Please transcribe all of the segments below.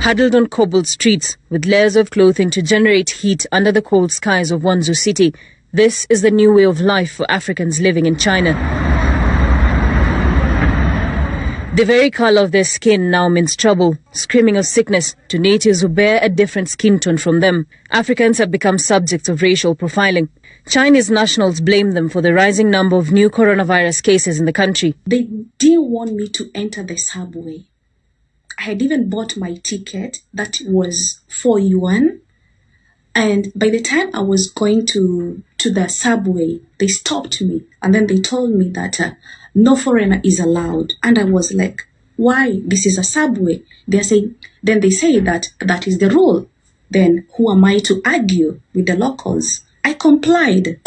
huddled on cobbled streets with layers of clothing to generate heat under the cold skies of Wanzhou city. This is the new way of life for Africans living in China. The very color of their skin now means trouble, screaming of sickness to natives who bear a different skin tone from them. Africans have become subjects of racial profiling. Chinese nationals blame them for the rising number of new coronavirus cases in the country. They didn't want me to enter the subway. I had even bought my ticket that was 4 yuan. And by the time I was going to the subway, they stopped me. And then they told me that no foreigner is allowed. And I was like, why? This is a subway. Then they say that that is the rule. Then who am I to argue with the locals? I complied.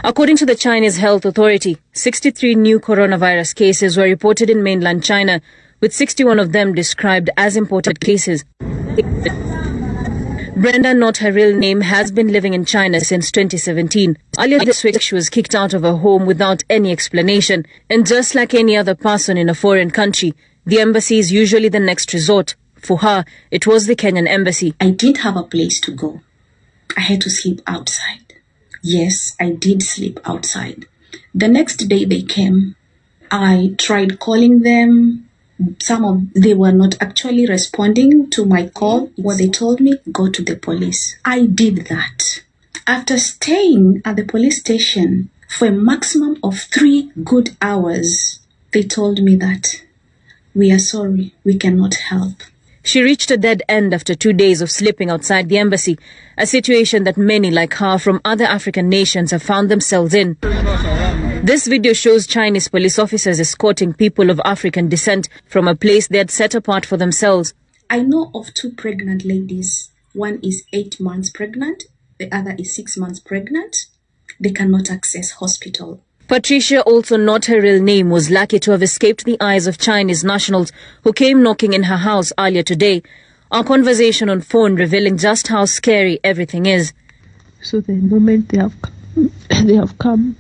According to the Chinese Health Authority, 63 new coronavirus cases were reported in mainland China, with 61 of them described as imported cases. Brenda, not her real name, has been living in China since 2017. Earlier this week, she was kicked out of her home without any explanation. And just like any other person in a foreign country, the embassy is usually the next resort. For her, it was the Kenyan embassy. I didn't have a place to go. I had to sleep outside. Yes, I did sleep outside. The next day they came. I tried calling them. They were not actually responding to my call. What they told me, go to the police. I did that. After staying at the police station for a maximum of 3 good hours, they told me that we are sorry, we cannot help. She reached a dead end after 2 days of sleeping outside the embassy, a situation that many like her from other African nations have found themselves in. This video shows Chinese police officers escorting people of African descent from a place they had set apart for themselves. I know of 2 pregnant ladies. One is 8 months pregnant, the other is 6 months pregnant. They cannot access hospital. Patricia, also not her real name, was lucky to have escaped the eyes of Chinese nationals who came knocking in her house earlier today. Our conversation on phone revealing just how scary everything is. So the moment they have come,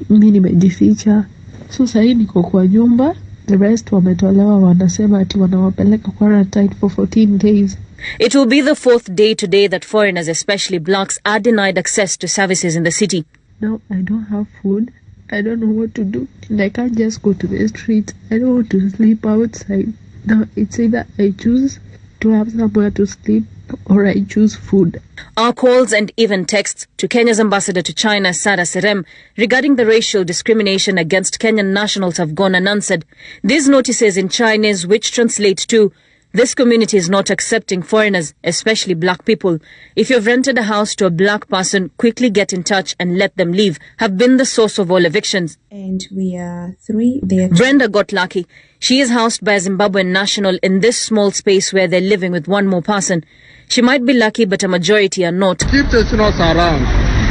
mimi nimejificha. So sahi niko kwa nyumba, the rest wametolewa, wanasema ati wanawapeleka quarantine for 14 days. It will be the 4th day today that foreigners, especially blacks, are denied access to services in the city. Now I don't have food. I don't know what to do. And I can't just go to the street. I don't want to sleep outside. Now it's either I choose to have somewhere to sleep or I choose food. Our calls and even texts to Kenya's ambassador to China, Sarah Serem, regarding the racial discrimination against Kenyan nationals have gone unanswered. These notices in Chinese, which translate to, this community is not accepting foreigners, especially black people. If you've rented a house to a black person, quickly get in touch and let them leave, have been the source of all evictions. And we are 3 there. Brenda got lucky. She is housed by a Zimbabwean national in this small space where they're living with one more person. She might be lucky, but a majority are not. Keep testing us around.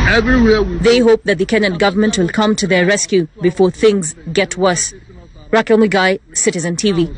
Everywhere we They hope that the Kenyan government will come to their rescue before things get worse. Raquel Mugai, Citizen TV.